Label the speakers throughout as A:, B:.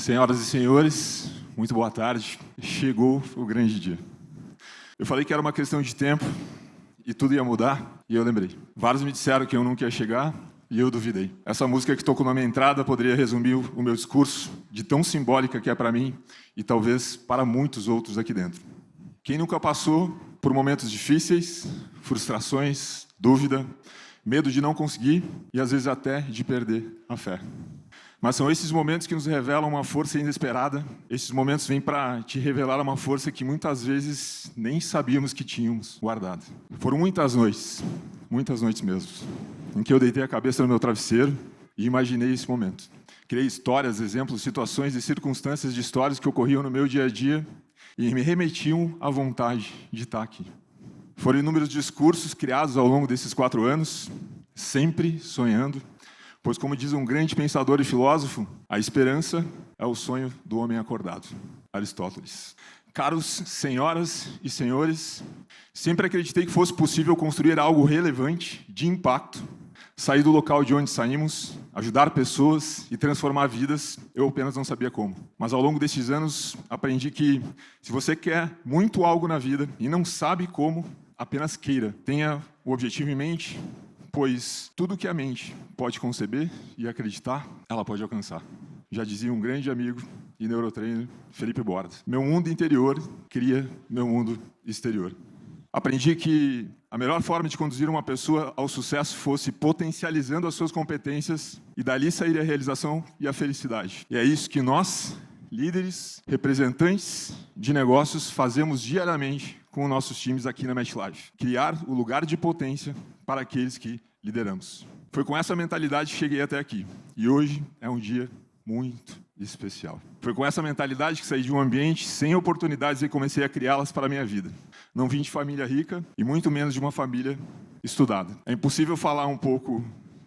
A: Senhoras e senhores, muito boa tarde. Chegou o grande dia. Eu falei que era uma questão de tempo e tudo ia mudar, e eu lembrei. Vários me disseram que eu nunca ia chegar, e eu duvidei. Essa música que tocou na minha entrada poderia resumir o meu discurso, de tão simbólica que é para mim, e talvez para muitos outros aqui dentro. Quem nunca passou por momentos difíceis, frustrações, dúvida, medo de não conseguir, e às vezes até de perder a fé. Mas são esses momentos que nos revelam uma força inesperada. Esses momentos vêm para te revelar uma força que muitas vezes nem sabíamos que tínhamos guardado. Foram muitas noites mesmo, em que eu deitei a cabeça no meu travesseiro e imaginei esse momento. Criei histórias, exemplos, situações e circunstâncias de histórias que ocorriam no meu dia a dia e me remetiam à vontade de estar aqui. Foram inúmeros discursos criados ao longo desses 4 anos, sempre sonhando. Pois, como diz um grande pensador e filósofo, a esperança é o sonho do homem acordado. Aristóteles. Caros senhoras e senhores, sempre acreditei que fosse possível construir algo relevante, de impacto, sair do local de onde saímos, ajudar pessoas e transformar vidas. Eu apenas não sabia como. Mas, ao longo destes anos, aprendi que, se você quer muito algo na vida e não sabe como, apenas queira. Tenha o objetivo em mente, pois tudo que a mente pode conceber e acreditar, ela pode alcançar. Já dizia um grande amigo e neurotrainer, Felipe Borda. Meu mundo interior cria meu mundo exterior. Aprendi que a melhor forma de conduzir uma pessoa ao sucesso fosse potencializando as suas competências e dali sair a realização e a felicidade. E é isso que nós, líderes, representantes de negócios, fazemos diariamente com nossos times aqui na MetLife. Criar o lugar de potência para aqueles que lideramos. Foi com essa mentalidade que cheguei até aqui. E hoje é um dia muito especial. Foi com essa mentalidade que saí de um ambiente sem oportunidades e comecei a criá-las para a minha vida. Não vim de família rica e muito menos de uma família estudada. É impossível falar um pouco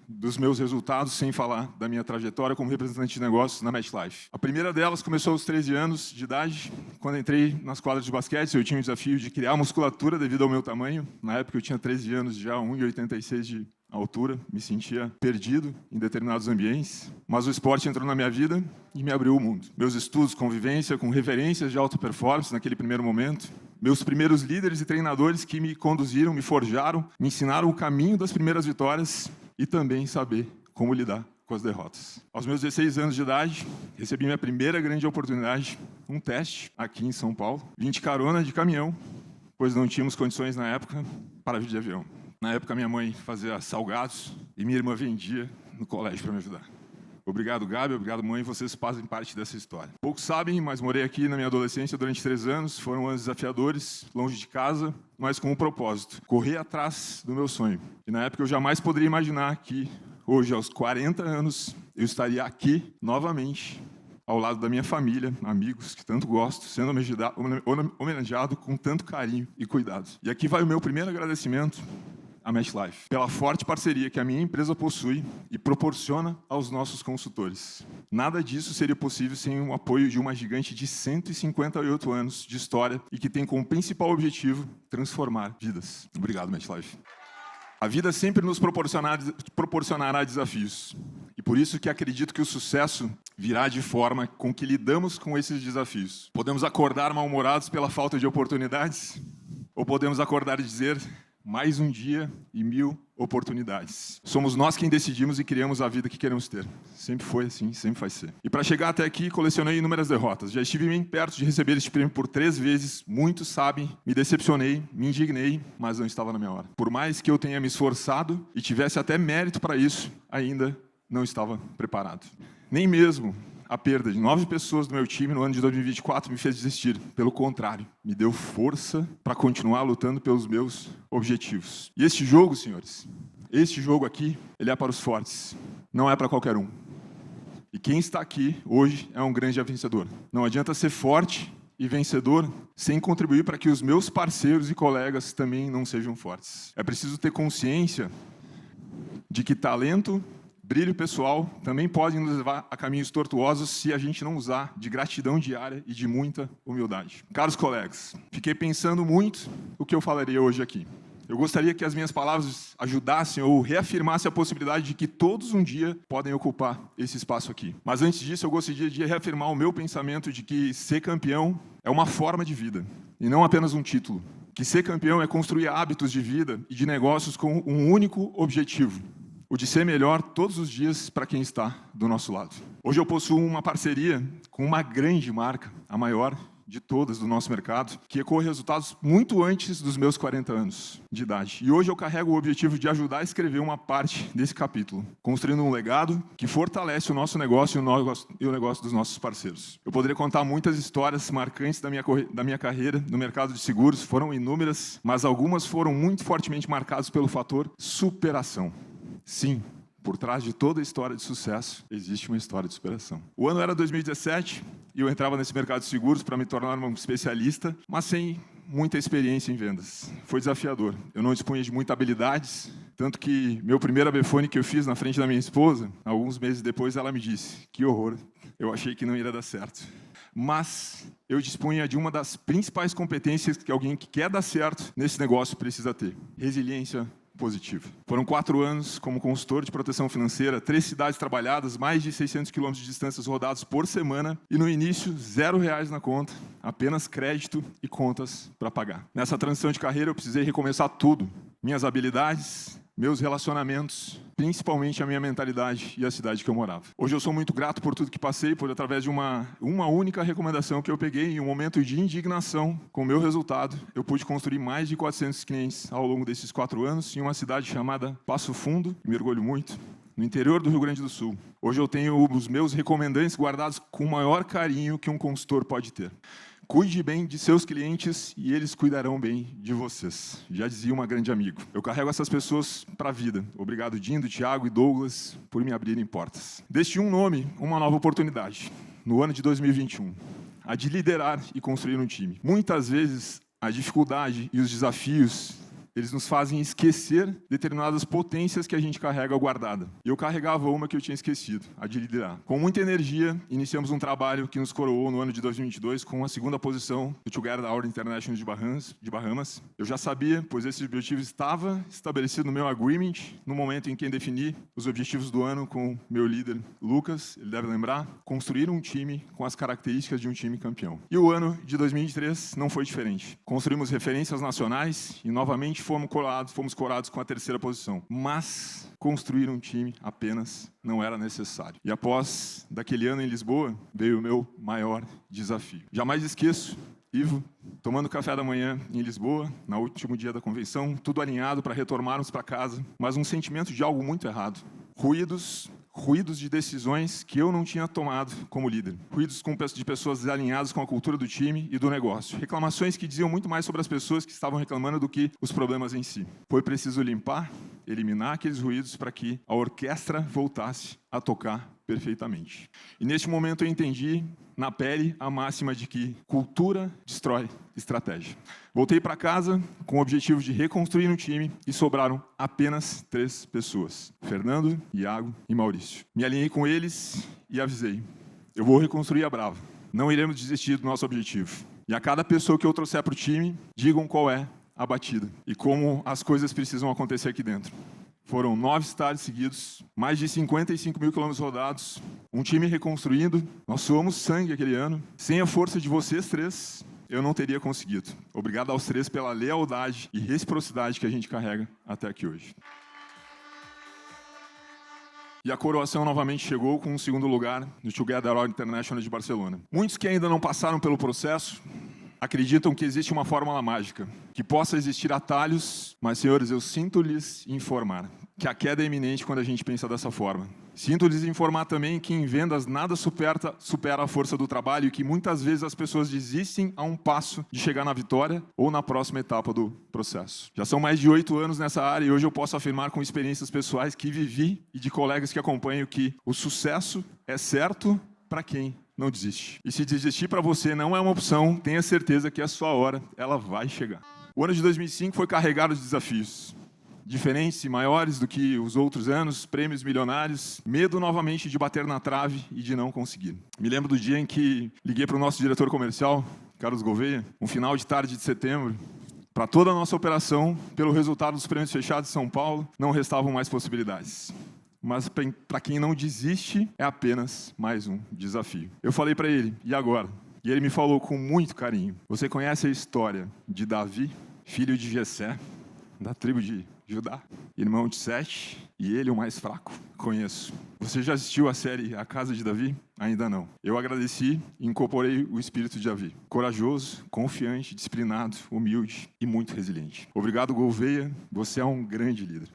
A: dos meus resultados sem falar da minha trajetória como representante de negócios na MetLife. A primeira delas começou aos 13 anos de idade, quando entrei nas quadras de basquete. Eu tinha o desafio de criar musculatura devido ao meu tamanho. Na época eu tinha 13 anos, já 1,86 de altura, me sentia perdido em determinados ambientes, mas o esporte entrou na minha vida e me abriu o mundo. Meus estudos, convivência com referências de alta performance naquele primeiro momento, meus primeiros líderes e treinadores que me conduziram, me forjaram, me ensinaram o caminho das primeiras vitórias e também saber como lidar com as derrotas. Aos meus 16 anos de idade, recebi minha primeira grande oportunidade, um teste aqui em São Paulo. Vim de carona de caminhão, pois não tínhamos condições na época para vir de avião. Na época, minha mãe fazia salgados e minha irmã vendia no colégio para me ajudar. Obrigado, Gabi. Obrigado, mãe. Vocês fazem parte dessa história. Poucos sabem, mas morei aqui na minha adolescência durante 3 anos. Foram anos desafiadores, longe de casa, mas com um propósito. Correr atrás do meu sonho. E na época eu jamais poderia imaginar que, hoje, aos 40 anos, eu estaria aqui, novamente, ao lado da minha família, amigos que tanto gosto, sendo homenageado com tanto carinho e cuidado. E aqui vai o meu primeiro agradecimento a MetLife, pela forte parceria que a minha empresa possui e proporciona aos nossos consultores. Nada disso seria possível sem o apoio de uma gigante de 158 anos de história e que tem como principal objetivo transformar vidas. Obrigado, MetLife. A vida sempre nos proporcionará desafios. E por isso que acredito que o sucesso virá de forma com que lidamos com esses desafios. Podemos acordar mal-humorados pela falta de oportunidades, ou podemos acordar e dizer: mais um dia e 1000 oportunidades. Somos nós quem decidimos e criamos a vida que queremos ter. Sempre foi assim, sempre vai ser. E para chegar até aqui, colecionei inúmeras derrotas. Já estive bem perto de receber este prêmio por 3 vezes. Muitos sabem, me decepcionei, me indignei, mas não estava na minha hora. Por mais que eu tenha me esforçado e tivesse até mérito para isso, ainda não estava preparado. Nem mesmo a perda de 9 pessoas do meu time no ano de 2024 me fez desistir. Pelo contrário, me deu força para continuar lutando pelos meus objetivos. E este jogo, senhores, este jogo aqui, ele é para os fortes. Não é para qualquer um. E quem está aqui hoje é um grande vencedor. Não adianta ser forte e vencedor sem contribuir para que os meus parceiros e colegas também não sejam fortes. É preciso ter consciência de que talento, brilho pessoal também podem nos levar a caminhos tortuosos se a gente não usar de gratidão diária e de muita humildade. Caros colegas, fiquei pensando muito o que eu falaria hoje aqui. Eu gostaria que as minhas palavras ajudassem ou reafirmassem a possibilidade de que todos um dia podem ocupar esse espaço aqui. Mas antes disso, eu gostaria de reafirmar o meu pensamento de que ser campeão é uma forma de vida e não apenas um título. Que ser campeão é construir hábitos de vida e de negócios com um único objetivo: o de ser melhor todos os dias para quem está do nosso lado. Hoje eu possuo uma parceria com uma grande marca, a maior de todas do nosso mercado, que ecoa resultados muito antes dos meus 40 anos de idade. E hoje eu carrego o objetivo de ajudar a escrever uma parte desse capítulo, construindo um legado que fortalece o nosso negócio e o negócio dos nossos parceiros. Eu poderia contar muitas histórias marcantes da minha carreira no mercado de seguros, foram inúmeras, mas algumas foram muito fortemente marcadas pelo fator superação. Sim, por trás de toda a história de sucesso, existe uma história de superação. O ano era 2017 e eu entrava nesse mercado de seguros para me tornar um especialista, mas sem muita experiência em vendas. Foi desafiador. Eu não dispunha de muitas habilidades, tanto que meu primeiro ABFone que eu fiz na frente da minha esposa, alguns meses depois ela me disse: que horror, eu achei que não iria dar certo. Mas eu dispunha de uma das principais competências que alguém que quer dar certo nesse negócio precisa ter: resiliência positiva. Foram 4 anos como consultor de proteção financeira, 3 cidades trabalhadas, mais de 600 quilômetros de distâncias rodados por semana e no início, R$0 na conta, apenas crédito e contas para pagar. Nessa transição de carreira eu precisei recomeçar tudo: minhas habilidades, meus relacionamentos, principalmente a minha mentalidade e a cidade que eu morava. Hoje eu sou muito grato por tudo que passei, por através de uma única recomendação que eu peguei em um momento de indignação com o meu resultado, eu pude construir mais de 400 clientes ao longo desses 4 anos em uma cidade chamada Passo Fundo, me orgulho muito, no interior do Rio Grande do Sul. Hoje eu tenho os meus recomendantes guardados com o maior carinho que um consultor pode ter. Cuide bem de seus clientes e eles cuidarão bem de vocês. Já dizia uma grande amigo. Eu carrego essas pessoas para a vida. Obrigado, Dindo, Thiago e Douglas, por me abrirem portas. Deste um nome, uma nova oportunidade. No ano de 2021, a de liderar e construir um time. Muitas vezes, a dificuldade e os desafios, eles nos fazem esquecer determinadas potências que a gente carrega guardada. Eu carregava uma que eu tinha esquecido, a de liderar. Com muita energia, iniciamos um trabalho que nos coroou no ano de 2022 com a 2ª posição do Together Our International de Bahamas. Eu já sabia, pois esse objetivo estava estabelecido no meu agreement, no momento em que defini os objetivos do ano com meu líder, Lucas, ele deve lembrar, construir um time com as características de um time campeão. E o ano de 2023 não foi diferente. Construímos referências nacionais e, novamente, fomos coroados com a 3ª posição. Mas construir um time apenas não era necessário. E após daquele ano em Lisboa, veio o meu maior desafio. Jamais esqueço, Ivo, tomando café da manhã em Lisboa, no último dia da convenção, tudo alinhado para retornarmos para casa, mas um sentimento de algo muito errado. Ruídos de decisões que eu não tinha tomado como líder. Ruídos de pessoas desalinhadas com a cultura do time e do negócio. Reclamações que diziam muito mais sobre as pessoas que estavam reclamando do que os problemas em si. Foi preciso limpar, eliminar aqueles ruídos para que a orquestra voltasse a tocar perfeitamente. E neste momento eu entendi na pele a máxima de que cultura destrói estratégia. Voltei para casa com o objetivo de reconstruir um time e sobraram apenas 3 pessoas: Fernando, Iago e Maurício. Me alinhei com eles e avisei: eu vou reconstruir a Brava. Não iremos desistir do nosso objetivo. E a cada pessoa que eu trouxer para o time, digam qual é a batida e como as coisas precisam acontecer aqui dentro. Foram 9 estádios seguidos, mais de 55 mil quilômetros rodados, um time reconstruindo. Nós suamos sangue aquele ano. Sem a força de vocês 3, eu não teria conseguido. Obrigado aos 3 pela lealdade e reciprocidade que a gente carrega até aqui hoje. E a coroação novamente chegou com um 2º lugar no Together Our International de Barcelona. Muitos que ainda não passaram pelo processo acreditam que existe uma fórmula mágica, que possa existir atalhos, mas, senhores, eu sinto lhes informar que a queda é iminente quando a gente pensa dessa forma. Sinto lhes informar também que em vendas nada supera a força do trabalho e que muitas vezes as pessoas desistem a um passo de chegar na vitória ou na próxima etapa do processo. Já são mais de 8 anos nessa área e hoje eu posso afirmar com experiências pessoais que vivi e de colegas que acompanho que o sucesso é certo para quem não desiste. E se desistir para você não é uma opção, tenha certeza que a sua hora, ela vai chegar. O ano de 2005 foi carregado de desafios. Diferentes e maiores do que os outros anos, prêmios milionários, medo novamente de bater na trave e de não conseguir. Me lembro do dia em que liguei para o nosso diretor comercial, Carlos Gouveia, um final de tarde de setembro, Para toda a nossa operação, pelo resultado dos prêmios fechados de São Paulo, não restavam mais possibilidades. Mas para quem não desiste, é apenas mais um desafio. Eu falei para ele, e agora? E ele me falou com muito carinho. Você conhece a história de Davi, filho de Jessé, da tribo de Judá, irmão de Sete, e ele o mais fraco? Conheço. Você já assistiu a série A Casa de Davi? Ainda não. Eu agradeci e incorporei o espírito de Davi. Corajoso, confiante, disciplinado, humilde e muito resiliente. Obrigado, Gouveia. Você é um grande líder.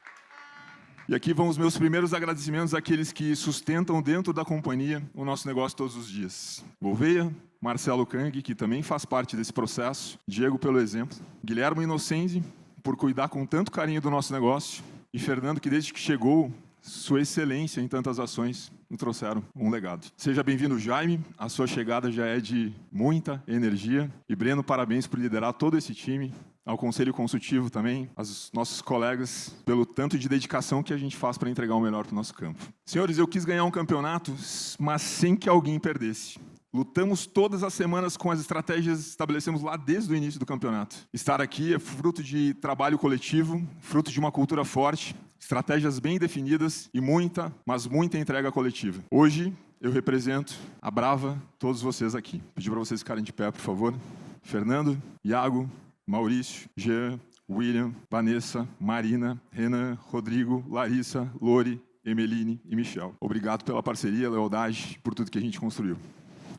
A: E aqui vão os meus primeiros agradecimentos àqueles que sustentam dentro da companhia o nosso negócio todos os dias. Gouveia, Marcelo Kang, que também faz parte desse processo, Diego pelo exemplo, Guilherme Innocenzi, por cuidar com tanto carinho do nosso negócio, e Fernando, que desde que chegou, sua excelência em tantas ações nos trouxeram um legado. Seja bem-vindo, Jaime, a sua chegada já é de muita energia, e Breno, parabéns por liderar todo esse time, ao Conselho Consultivo também, aos nossos colegas, pelo tanto de dedicação que a gente faz para entregar o melhor para o nosso campo. Senhores, eu quis ganhar um campeonato, mas sem que alguém perdesse. Lutamos todas as semanas com as estratégias que estabelecemos lá desde o início do campeonato. Estar aqui é fruto de trabalho coletivo, fruto de uma cultura forte, estratégias bem definidas e muita, mas muita entrega coletiva. Hoje, eu represento a Brava, todos vocês aqui. Pedir para vocês ficarem de pé, por favor. Fernando, Iago, Maurício, Jean, William, Vanessa, Marina, Renan, Rodrigo, Larissa, Lori, Emeline e Michel. Obrigado pela parceria, lealdade, por tudo que a gente construiu.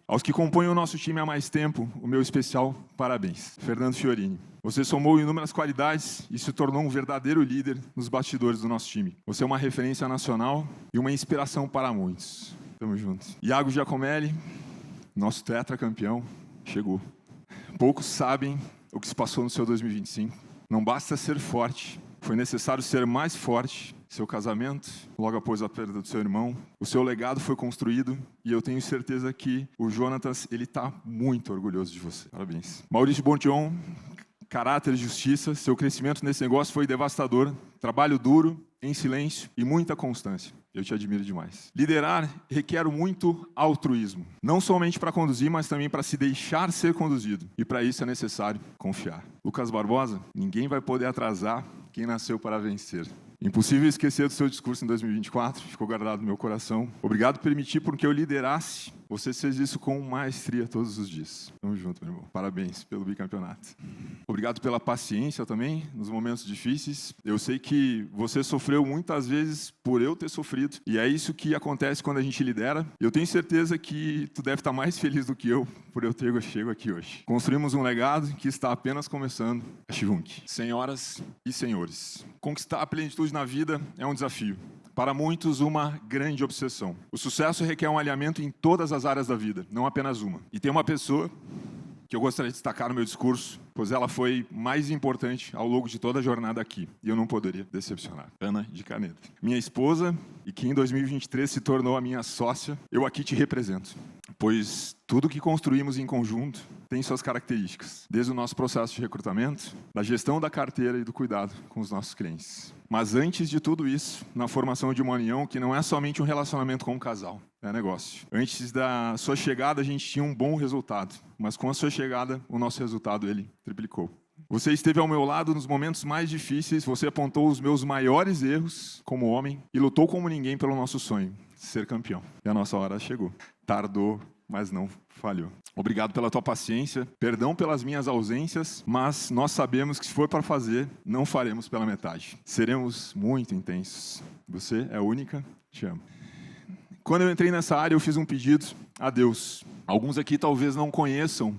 A: Aos que compõem o nosso time há mais tempo, o meu especial parabéns. Fernando Fiorini. Você somou inúmeras qualidades e se tornou um verdadeiro líder nos bastidores do nosso time. Você é uma referência nacional e uma inspiração para muitos. Tamo junto. Iago Giacomelli, nosso tetracampeão, chegou. Poucos sabem o que se passou no seu 2025. Não basta ser forte, foi necessário ser mais forte. Seu casamento, logo após a perda do seu irmão, o seu legado foi construído e eu tenho certeza que o Jonatas, ele está muito orgulhoso de você. Parabéns. Maurício Bontion, caráter e justiça, seu crescimento nesse negócio foi devastador, trabalho duro, em silêncio e muita constância. Eu te admiro demais. Liderar requer muito altruísmo, não somente para conduzir, mas também para se deixar ser conduzido. E para isso é necessário confiar. Lucas Barbosa, ninguém vai poder atrasar quem nasceu para vencer. Impossível esquecer do seu discurso em 2024, ficou guardado no meu coração. Obrigado por permitir porque eu liderasse. Você fez isso com maestria todos os dias. Tamo junto, meu irmão. Parabéns pelo bicampeonato. Obrigado pela paciência também, nos momentos difíceis. Eu sei que você sofreu muitas vezes por eu ter sofrido. E é isso que acontece quando a gente lidera. Eu tenho certeza que tu deve estar mais feliz do que eu por eu ter chego aqui hoje. Construímos um legado que está apenas começando. Shivunk. Senhoras e senhores, conquistar a plenitude na vida é um desafio. Para muitos, uma grande obsessão. O sucesso requer um alinhamento em todas as áreas da vida, não apenas uma. E tem uma pessoa que eu gostaria de destacar no meu discurso, pois ela foi mais importante ao longo de toda a jornada aqui. E eu não poderia decepcionar. Ana de Caneda. Minha esposa, e que em 2023 se tornou a minha sócia, eu aqui te represento. Pois tudo que construímos em conjunto tem suas características. Desde o nosso processo de recrutamento, da gestão da carteira e do cuidado com os nossos clientes. Mas antes de tudo isso, na formação de uma união que não é somente um relacionamento com um casal, é negócio. Antes da sua chegada, a gente tinha um bom resultado. Mas com a sua chegada, o nosso resultado, ele triplicou. Você esteve ao meu lado nos momentos mais difíceis, você apontou os meus maiores erros como homem e lutou como ninguém pelo nosso sonho, ser campeão. E a nossa hora chegou. Tardou, mas não falhou. Obrigado pela tua paciência, perdão pelas minhas ausências, mas nós sabemos que se for para fazer, não faremos pela metade. Seremos muito intensos. Você é única, te amo. Quando eu entrei nessa área, eu fiz um pedido a Deus. Alguns aqui talvez não conheçam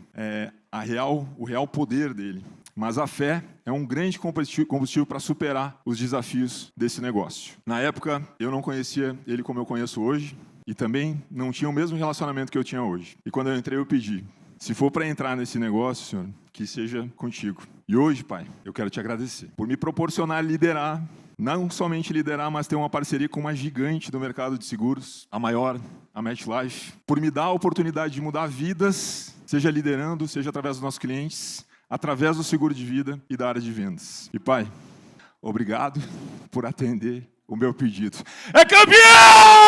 A: o real poder dele. Mas a fé é um grande combustível para superar os desafios desse negócio. Na época, eu não conhecia ele como eu conheço hoje e também não tinha o mesmo relacionamento que eu tinha hoje. E quando eu entrei, eu pedi, se for para entrar nesse negócio, Senhor, que seja contigo. E hoje, Pai, eu quero te agradecer por me proporcionar liderar, não somente liderar, mas ter uma parceria com uma gigante do mercado de seguros, a maior, a MetLife, por me dar a oportunidade de mudar vidas, seja liderando, seja através dos nossos clientes, através do seguro de vida e da área de vendas. E, Pai, obrigado por atender o meu pedido. É campeão!